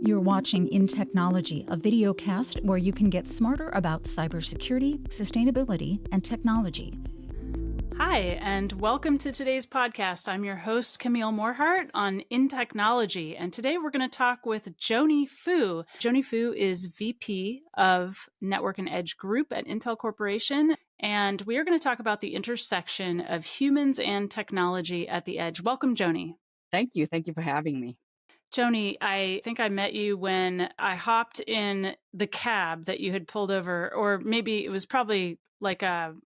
You're watching InTechnology, a video cast where you can get smarter about cybersecurity, sustainability, and technology. Hi, and welcome to today's podcast. I'm your host, Camille Morhart on InTechnology, and today we're going to talk with Joannie Fu. Joannie Fu is VP of Network and Edge Group at Intel Corporation, and we are going to talk about the intersection of humans and technology at the edge. Welcome, Joannie. Thank you. Thank you for having me. Joannie, I think I met you when I hopped in the cab that you had pulled over, or maybe it was probably like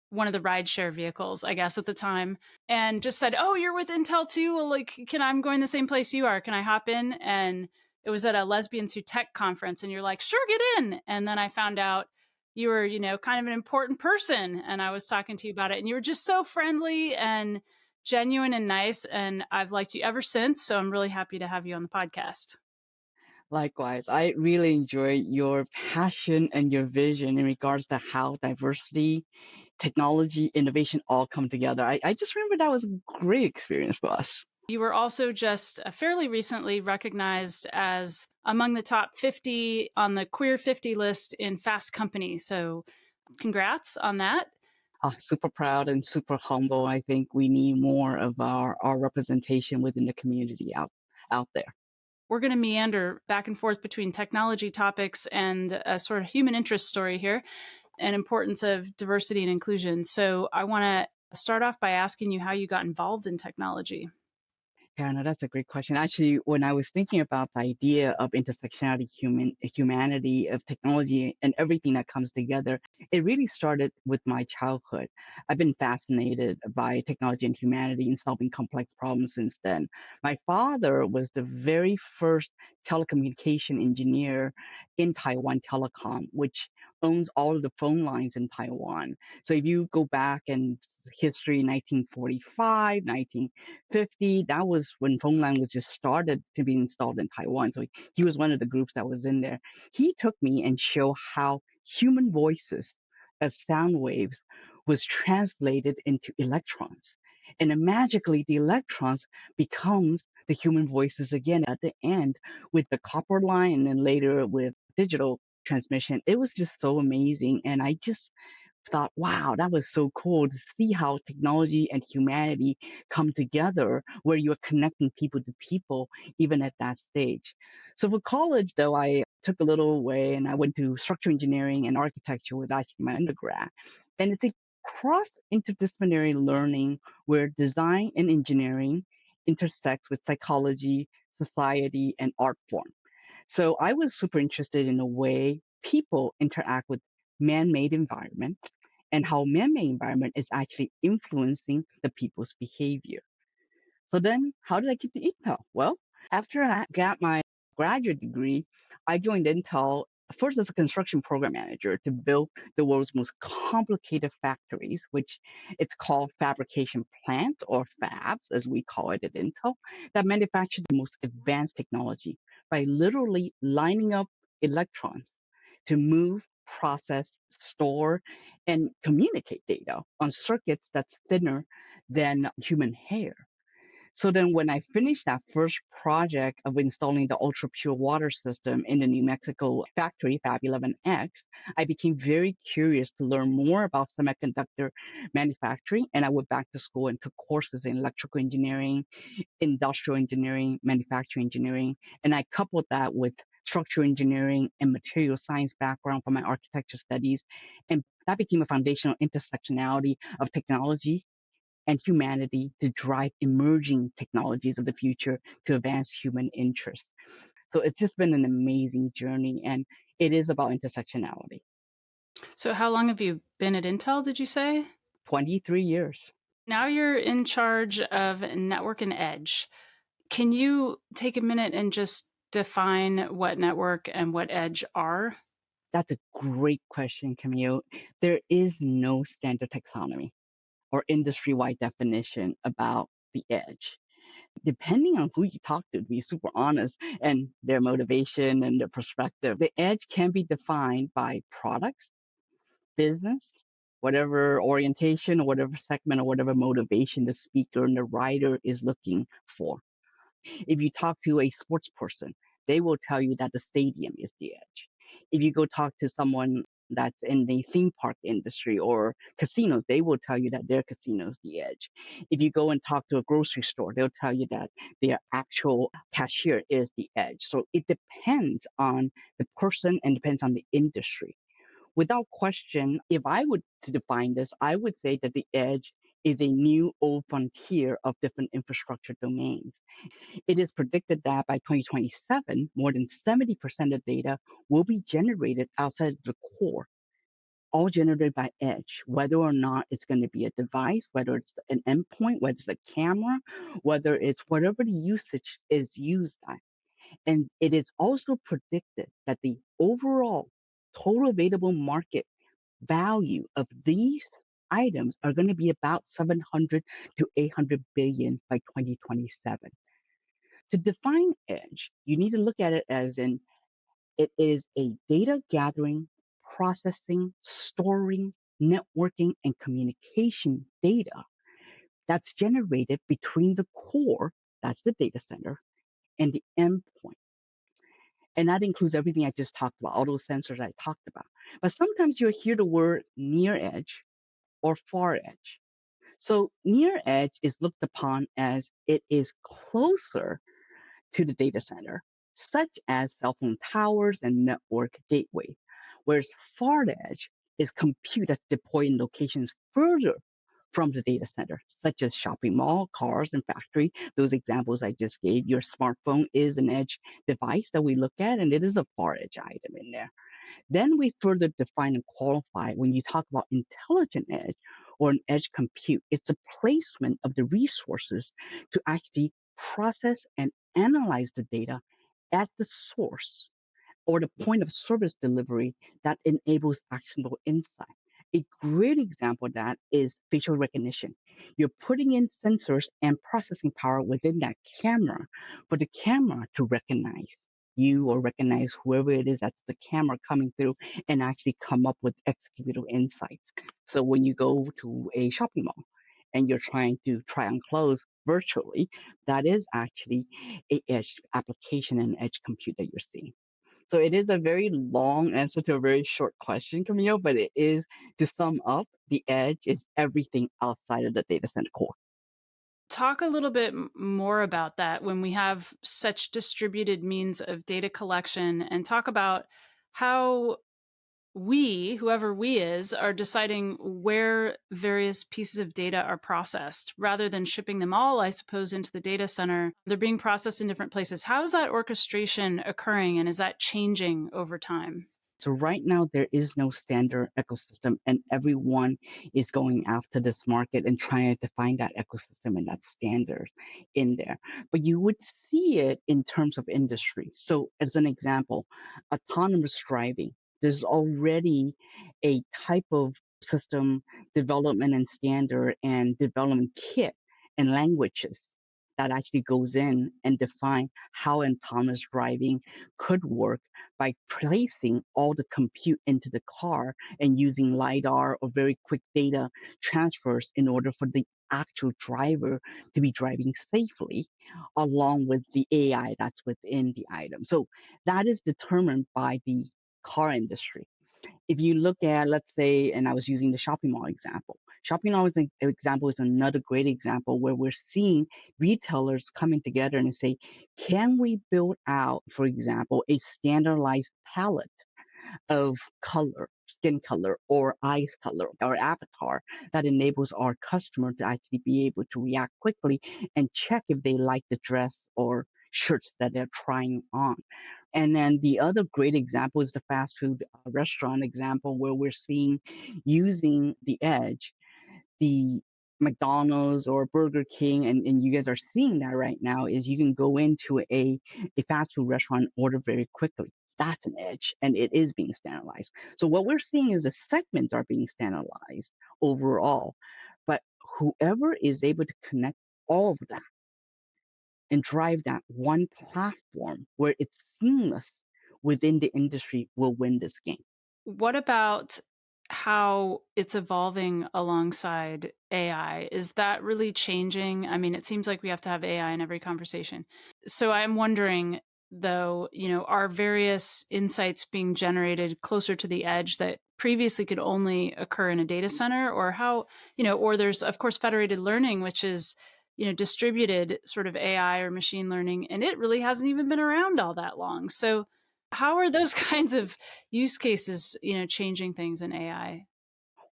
one of the rideshare vehicles, I guess, at the time, and just said, "Oh, you're with Intel too? Well, I'm going the same place you are. Can I hop in?" And it was at a Lesbians Who Tech conference, and you're like, "Sure, get in." And then I found out you were, kind of an important person, and I was talking to you about it, and you were just so friendly and genuine and nice, and I've liked you ever since, so I'm really happy to have you on the podcast. Likewise, I really enjoy your passion and your vision in regards to how diversity, technology, innovation all come together. I just remember that was a great experience for us. You were also just fairly recently recognized as among the top 50 on the Queer 50 list in Fast Company, so congrats on that. Super proud and super humble. I think we need more of our representation within the community out there. We're going to meander back and forth between technology topics and a sort of human interest story here and importance of diversity and inclusion. So I want to start off by asking you how you got involved in technology. Yeah, no, that's a great question. Actually, when I was thinking about the idea of intersectionality, humanity, of technology, and everything that comes together, it really started with my childhood. I've been fascinated by technology and humanity and solving complex problems since then. My father was the very first telecommunication engineer in Taiwan Telecom, which owns all of the phone lines in Taiwan. So if you go back in history, 1945, 1950, that was when phone line was just started to be installed in Taiwan. So he was one of the groups that was in there. He took me and showed how human voices as sound waves was translated into electrons. And then magically the electrons becomes the human voices again at the end with the copper line and then later with digital transmission. It was just so amazing. And I just thought, wow, that was so cool to see how technology and humanity come together where you're connecting people to people, even at that stage. So for college, though, I took a little away and I went to structural engineering and architecture was actually my undergrad. And it's a cross interdisciplinary learning where design and engineering intersects with psychology, society, and art form. So I was super interested in the way people interact with man-made environment and how man-made environment is actually influencing the people's behavior. So then how did I get to Intel? Well, after I got my graduate degree, I joined Intel first as a construction program manager to build the world's most complicated factories, which it's called fabrication plants or fabs, as we call it at Intel, that manufacture the most advanced technology by literally lining up electrons to move, process, store, and communicate data on circuits that's thinner than human hair. So then when I finished that first project of installing the ultra pure water system in the New Mexico factory, Fab 11X, I became very curious to learn more about semiconductor manufacturing. And I went back to school and took courses in electrical engineering, industrial engineering, manufacturing engineering. And I coupled that with structural engineering and material science background from my architecture studies. And that became a foundational intersectionality of technology and humanity to drive emerging technologies of the future to advance human interests. So it's just been an amazing journey, and it is about intersectionality. So how long have you been at Intel, did you say? 23 years. Now you're in charge of Network and Edge. Can you take a minute and just define what network and what edge are? That's a great question, Camille. There is no standard taxonomy or industry-wide definition about the edge. Depending on who you talk to be super honest, and their motivation and their perspective, the edge can be defined by products, business, whatever orientation or whatever segment or whatever motivation the speaker and the writer is looking for. If you talk to a sports person, they will tell you that the stadium is the edge. If you go talk to someone that's in the theme park industry or casinos, they will tell you that their casino is the edge. If you go and talk to a grocery store, they'll tell you that their actual cashier is the edge. So it depends on the person and depends on the industry. Without question, if I would to define this, I would say that the edge is a new old frontier of different infrastructure domains. It is predicted that by 2027, more than 70% of data will be generated outside of the core, all generated by edge, whether or not it's going to be a device, whether it's an endpoint, whether it's a camera, whether it's whatever the usage is used at. And it is also predicted that the overall total available market value of these items are going to be about 700 to 800 billion by 2027. To define edge, you need to look at it as in it is a data gathering, processing, storing, networking, and communication data that's generated between the core, that's the data center, and the endpoint. And that includes everything I just talked about, all those sensors I talked about. But sometimes you'll hear the word near edge or far edge. So near edge is looked upon as it is closer to the data center, such as cell phone towers and network gateway, whereas far edge is compute that's deployed in locations further from the data center, such as shopping mall, cars, and factory. Those examples I just gave, your smartphone is an edge device that we look at, and it is a far edge item in there. Then we further define and qualify when you talk about intelligent edge or an edge compute. It's the placement of the resources to actually process and analyze the data at the source or the point of service delivery that enables actionable insight. A great example of that is facial recognition. You're putting in sensors and processing power within that camera for the camera to recognize you or recognize whoever it is that's the camera coming through and actually come up with executable insights. So when you go to a shopping mall and you're trying to try on clothes virtually, that is actually a edge application and edge compute that you're seeing. So it is a very long answer to a very short question, Camille, but it is to sum up, the edge is everything outside of the data center core. Talk a little bit more about that when we have such distributed means of data collection, and talk about how we, whoever we is, are deciding where various pieces of data are processed rather than shipping them all, I suppose, into the data center. They're being processed in different places. How is that orchestration occurring, and is that changing over time? So right now there is no standard ecosystem and everyone is going after this market and trying to find that ecosystem and that standard in there. But you would see it in terms of industry. So as an example, autonomous driving, there's already a type of system development and standard and development kit and languages that actually goes in and define how autonomous driving could work by placing all the compute into the car and using LiDAR or very quick data transfers in order for the actual driver to be driving safely along with the AI that's within the item. So that is determined by the car industry. If you look at, let's say, and I was using the shopping mall example. Shopping mall example is another great example where we're seeing retailers coming together and say, can we build out, for example, a standardized palette of color, skin color, or eyes color, or avatar that enables our customer to actually be able to react quickly and check if they like the dress or shirts that they're trying on. And then the other great example is the fast food restaurant example where we're seeing using the edge, the McDonald's or Burger King, and you guys are seeing that right now, is you can go into a fast food restaurant and order very quickly. That's an edge, and it is being standardized. So what we're seeing is the segments are being standardized overall, but whoever is able to connect all of that and drive that one platform where it's seamless within the industry will win this game. What about how it's evolving alongside AI? Is that really changing? I mean, it seems like we have to have AI in every conversation. So I'm wondering, though, are various insights being generated closer to the edge that previously could only occur in a data center? Or how, or there's, of course, federated learning, which is, distributed sort of AI or machine learning, and it really hasn't even been around all that long. So, how are those kinds of use cases, changing things in AI?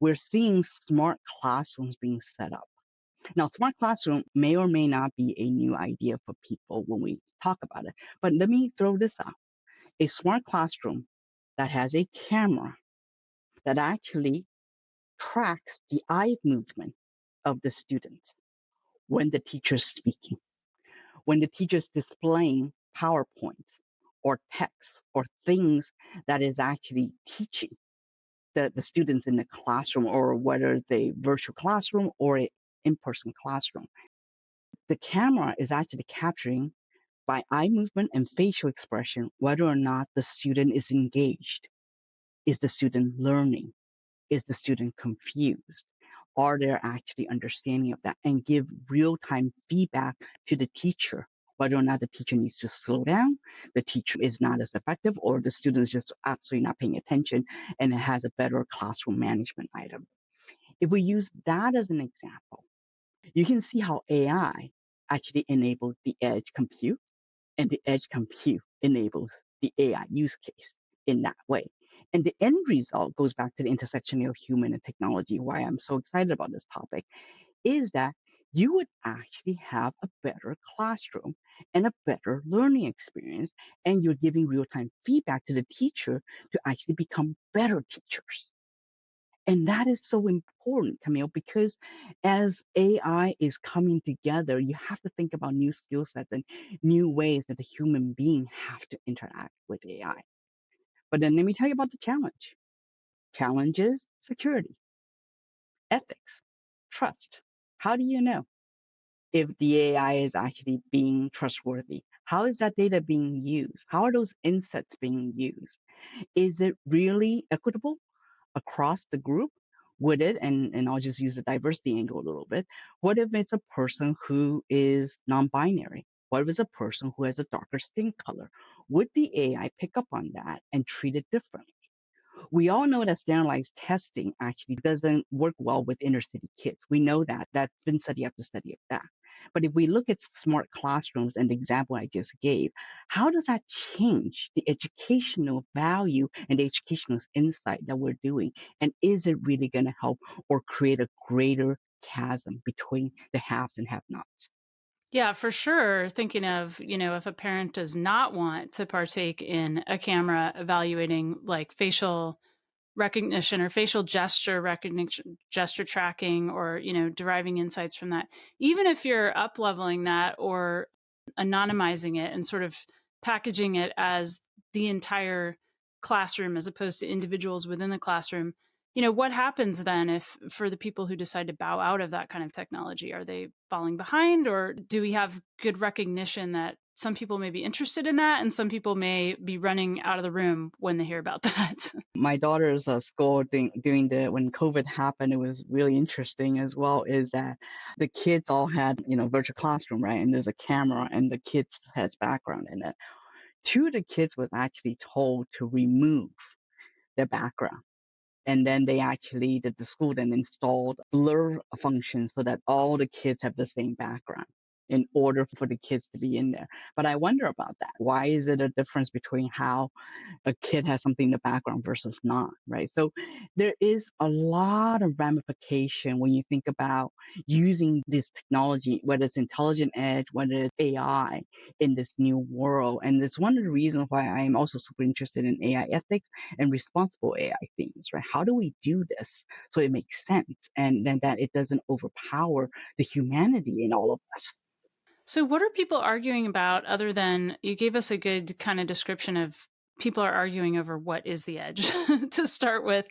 We're seeing smart classrooms being set up. Now, smart classroom may or may not be a new idea for people when we talk about it, but let me throw this out. A smart classroom that has a camera that actually tracks the eye movement of the student when the teacher's speaking, when the teacher's displaying PowerPoints or text or things that is actually teaching the students in the classroom, or whether it's a virtual classroom or an in-person classroom. The camera is actually capturing by eye movement and facial expression whether or not the student is engaged. Is the student learning? Is the student confused? Are they actually understanding of that? And give real-time feedback to the teacher whether or not the teacher needs to slow down, the teacher is not as effective, or the student is just absolutely not paying attention and it has a better classroom management item. If we use that as an example, you can see how AI actually enables the edge compute, and the edge compute enables the AI use case in that way. And the end result goes back to the intersection of human and technology, why I'm so excited about this topic, is that you would actually have a better classroom and a better learning experience, and you're giving real-time feedback to the teacher to actually become better teachers. And that is so important, Camille, because as AI is coming together, you have to think about new skill sets and new ways that the human being have to interact with AI. But then let me tell you about the challenge. Challenges, security, ethics, trust. How do you know if the AI is actually being trustworthy? How is that data being used? How are those insights being used? Is it really equitable across the group? Would it, and I'll just use the diversity angle a little bit, what if it's a person who is non-binary? What if it's a person who has a darker skin color? Would the AI pick up on that and treat it differently? We all know that standardized testing actually doesn't work well with inner city kids. We know that. That's been study after study of that. But if we look at smart classrooms and the example I just gave, how does that change the educational value and the educational insight that we're doing? And is it really going to help or create a greater chasm between the haves and have-nots? Yeah, for sure. Thinking of, if a parent does not want to partake in a camera evaluating like facial recognition or facial gesture recognition, gesture tracking, or, deriving insights from that, even if you're up leveling that or anonymizing it and sort of packaging it as the entire classroom as opposed to individuals within the classroom, what happens then if for the people who decide to bow out of that kind of technology? Are they falling behind, or do we have good recognition that some people may be interested in that and some people may be running out of the room when they hear about that? My daughter's school during the when COVID happened, it was really interesting as well. Is that the kids all had virtual classroom, right? And there's a camera, and the kids has background in it. Two of the kids was actually told to remove their background. And then they actually, the school then installed blur function so that all the kids have the same background in order for the kids to be in there. But I wonder about that. Why is it a difference between how a kid has something in the background versus not, right? So there is a lot of ramification when you think about using this technology, whether it's intelligent edge, whether it's AI in this new world. And it's one of the reasons why I am also super interested in AI ethics and responsible AI themes, right? How do we do this so it makes sense and then that it doesn't overpower the humanity in all of us? So, what are people arguing about other than you gave us a good kind of description of people are arguing over what is the edge to start with,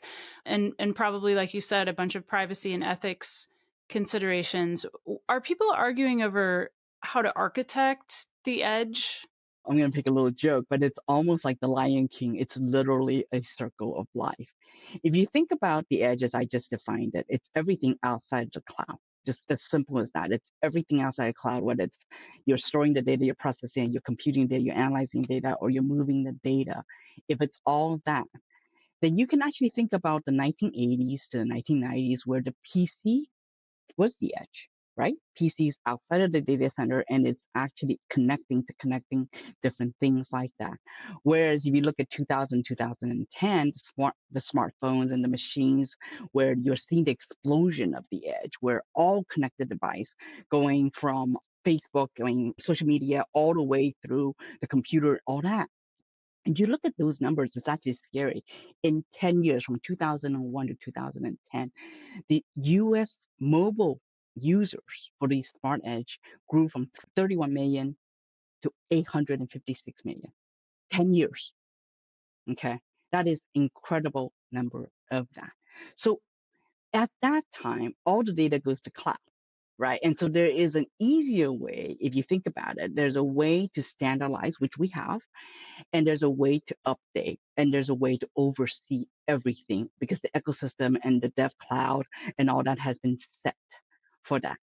and probably, like you said, a bunch of privacy and ethics considerations. Are people arguing over how to architect the edge? I'm going to pick a little joke, but it's almost like the Lion King. It's literally a circle of life. If you think about the edge as I just defined it, it's everything outside the cloud. Just as simple as that. It's everything outside the cloud, whether it's you're storing the data, you're processing, you're computing data, you're analyzing data, or you're moving the data. If it's all that, then you can actually think about the 1980s to the 1990s where the PC was the edge, right? PCs outside of the data center, and it's actually connecting different things like that. Whereas if you look at 2000, 2010, the smartphones and the machines, where you're seeing the explosion of the edge, where all connected device going from Facebook, going social media, all the way through the computer, all that. And you look at those numbers, it's actually scary. In 10 years, from 2001 to 2010, the US mobile users for the Smart Edge grew from 31 million to 856 million. 10 years. Okay. That is incredible number of that. So at that time, all the data goes to cloud, right? And so there is an easier way, if you think about it, there's a way to standardize, which we have, and there's a way to update, and there's a way to oversee everything because the ecosystem and the dev cloud and all that has been set for that.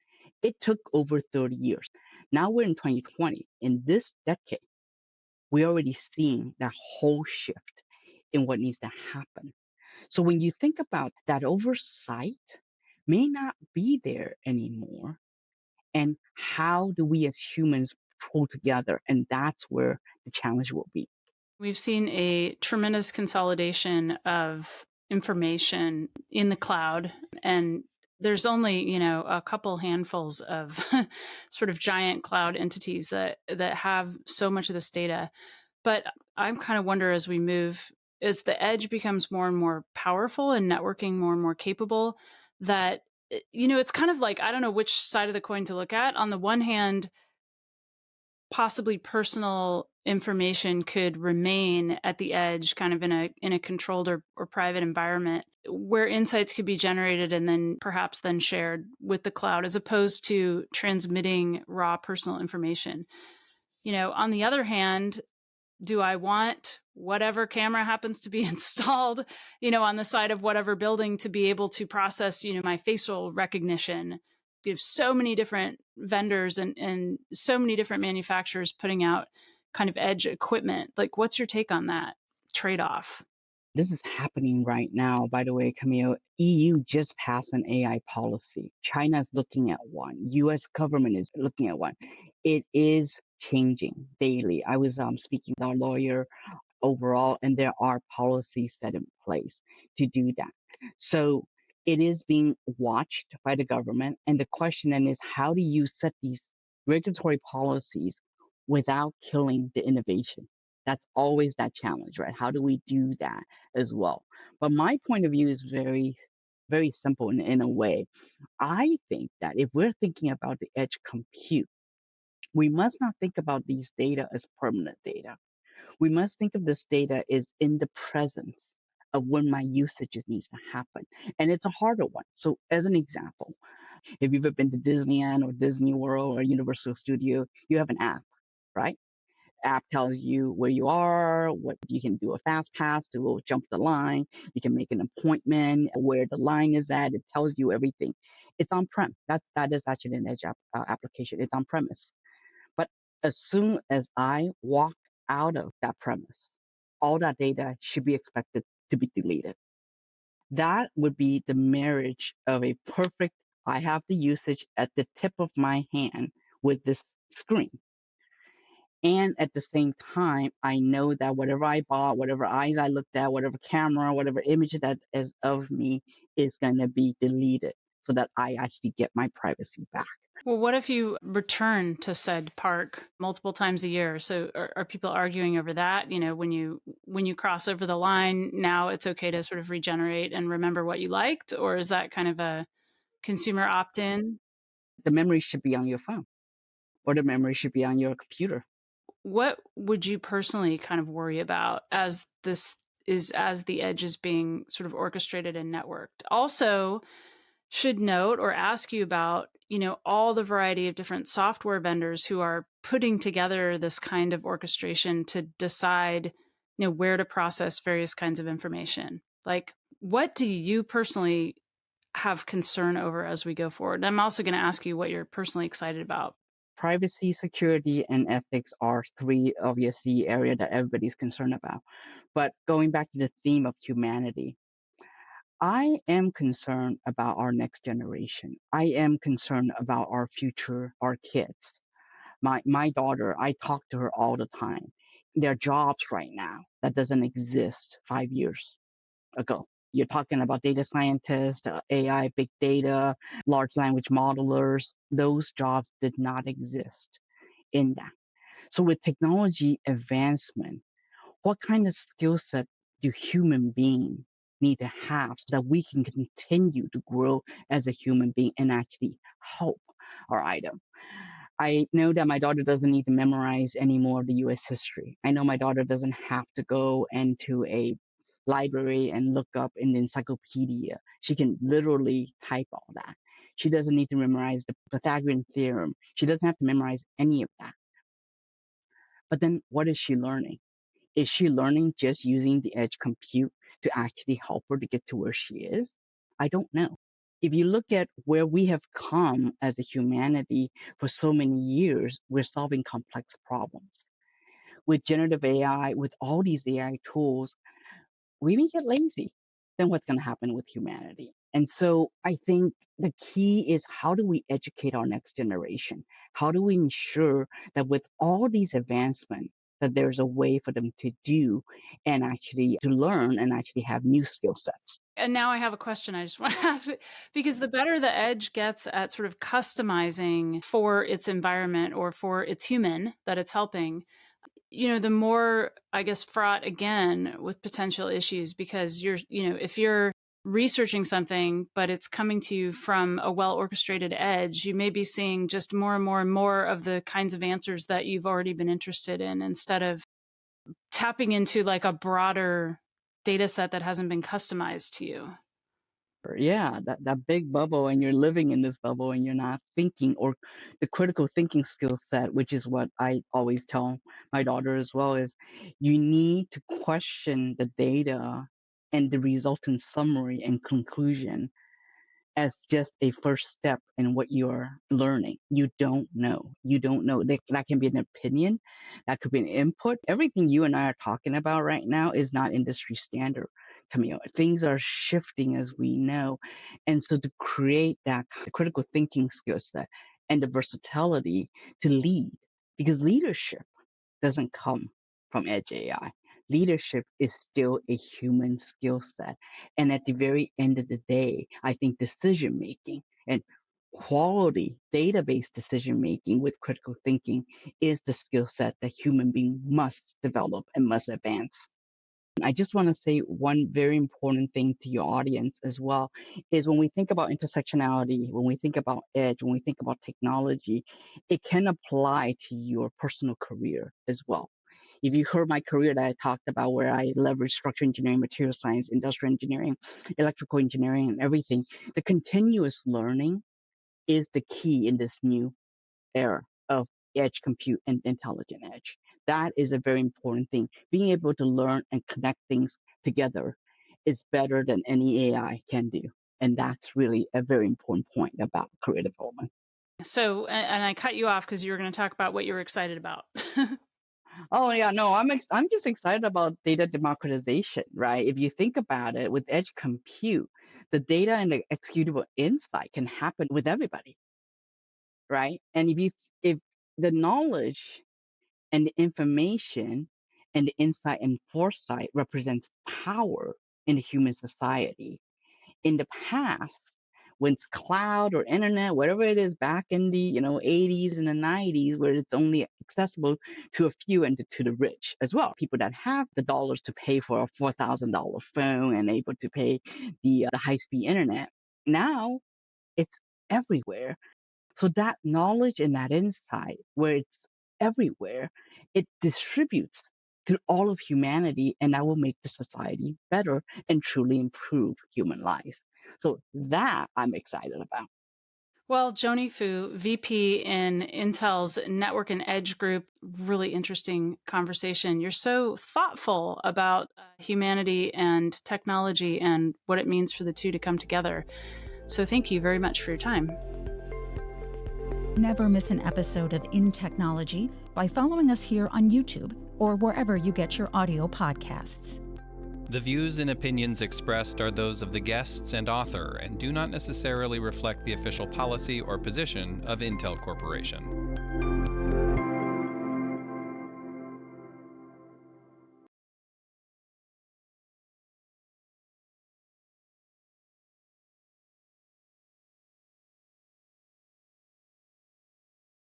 It took over 30 years. Now we're in 2020. In this decade, we're already seeing that whole shift in what needs to happen. So when you think about that, oversight may not be there anymore. And how do we as humans pull together? And that's where the challenge will be. We've seen a tremendous consolidation of information in the cloud, and there's only, a couple handfuls of sort of giant cloud entities that have so much of this data. But I'm kind of wonder as the edge becomes more and more powerful and networking more and more capable, that it's kind of like, I don't know which side of the coin to look at. On the one hand, possibly personal information could remain at the edge, kind of in a controlled or private environment where insights could be generated and then perhaps then shared with the cloud, as opposed to transmitting raw personal information. On the other hand, do I want whatever camera happens to be installed, on the side of whatever building to be able to process, my facial recognition? You have so many different vendors and so many different manufacturers putting out kind of edge equipment. Like, what's your take on that trade-off? This is happening right now, by the way, Camille. EU just passed an AI policy. China is looking at one. US government is looking at one. It is changing daily. I was speaking with our lawyer overall, and there are policies set in place to do that. So it is being watched by the government. And the question then is, how do you set these regulatory policies without killing the innovation? That's always that challenge, right? How do we do that as well? But my point of view is very, very simple in a way. I think that if we're thinking about the edge compute, we must not think about these data as permanent data. We must think of this data as in the presence of when my usage needs to happen. And it's a harder one. So as an example, if you've ever been to Disneyland or Disney World or Universal Studio, you have an app, right? App tells you where you are, what you can do a fast pass to go jump the line. You can make an appointment where the line is at. It tells you everything. It's on-prem. That is actually an edge application. It's on premise. But as soon as I walk out of that premise, all that data should be expected to be deleted. That would be the marriage of a perfect, I have the usage at the tip of my hand with this screen. And at the same time, I know that whatever I bought, whatever eyes I looked at, whatever camera, whatever image that is of me is going to be deleted so that I actually get my privacy back. Well, what if you return to said park multiple times a year? So are people arguing over that? When you cross over the line, now it's okay to sort of regenerate and remember what you liked, or is that kind of a consumer opt-in? The memory should be on your phone or the memory should be on your computer. What would you personally kind of worry about as the edge is being sort of orchestrated and networked? Also, should note or ask you about, all the variety of different software vendors who are putting together this kind of orchestration to decide, where to process various kinds of information. Like, what do you personally have concern over as we go forward? And I'm also going to ask you what you're personally excited about. Privacy, security, and ethics are three obviously areas that everybody's concerned about. But going back to the theme of humanity, I am concerned about our next generation. I am concerned about our future, our kids. My daughter, I talk to her all the time. There are jobs right now that doesn't exist 5 years ago. You're talking about data scientists, AI, big data, large language modelers. Those jobs did not exist in that. So with technology advancement, what kind of skill set do human beings need to have so that we can continue to grow as a human being and actually help our item? I know that my daughter doesn't need to memorize any more of the US history. I know my daughter doesn't have to go into a library and look up in the encyclopedia. She can literally type all that. She doesn't need to memorize the Pythagorean theorem. She doesn't have to memorize any of that. But then what is she learning? Is she learning just using the edge compute to actually help her to get to where she is? I don't know. If you look at where we have come as a humanity for so many years, we're solving complex problems. With generative AI, with all these AI tools, we may get lazy. Then what's going to happen with humanity? And so I think the key is, how do we educate our next generation? How do we ensure that with all these advancements, that there's a way for them to do and actually to learn and actually have new skill sets? And now I have a question I just want to ask, because the better the edge gets at sort of customizing for its environment or for its human that it's helping, the more, I guess, fraught again with potential issues, because if you're researching something, but it's coming to you from a well orchestrated edge, you may be seeing just more and more and more of the kinds of answers that you've already been interested in, instead of tapping into like a broader data set that hasn't been customized to you. Yeah, that big bubble, and you're living in this bubble and you're not thinking, or the critical thinking skill set, which is what I always tell my daughter as well, is you need to question the data and the resultant summary and conclusion as just a first step in what you're learning. You don't know. You don't know. That can be an opinion. That could be an input. Everything you and I are talking about right now is not industry standard, Camille. Things are shifting as we know. And so to create that critical thinking skill set and the versatility to lead, because leadership doesn't come from edge AI. Leadership is still a human skill set. And at the very end of the day, I think decision making and quality database decision making with critical thinking is the skill set that human being must develop and must advance. I just want to say one very important thing to your audience as well is, when we think about intersectionality, when we think about edge, when we think about technology, it can apply to your personal career as well. If you heard my career that I talked about, where I leverage structural engineering, material science, industrial engineering, electrical engineering, and everything, the continuous learning is the key in this new era of edge compute and intelligent edge. That is a very important thing. Being able to learn and connect things together is better than any AI can do. And that's really a very important point about career development. So, and I cut you off because you were going to talk about what you were excited about. Oh yeah, no, I'm just excited about data democratization, right? If you think about it, with edge compute, the data and the executable insight can happen with everybody, right? And if the knowledge and the information and the insight and foresight represents power in the human society. In the past, when it's cloud or internet, whatever it is, back in the 80s and the 90s, where it's only accessible to a few and to the rich as well, people that have the dollars to pay for a $4,000 phone and able to pay the high-speed internet. Now it's everywhere. So that knowledge and that insight, where it's everywhere, it distributes to all of humanity, and that will make the society better and truly improve human lives. So that I'm excited about. Well, Joannie Fu, VP in Intel's Network and Edge Group, really interesting conversation. You're so thoughtful about humanity and technology and what it means for the two to come together. So thank you very much for your time. Never miss an episode of InTechnology by following us here on YouTube or wherever you get your audio podcasts. The views and opinions expressed are those of the guests and author and do not necessarily reflect the official policy or position of Intel Corporation.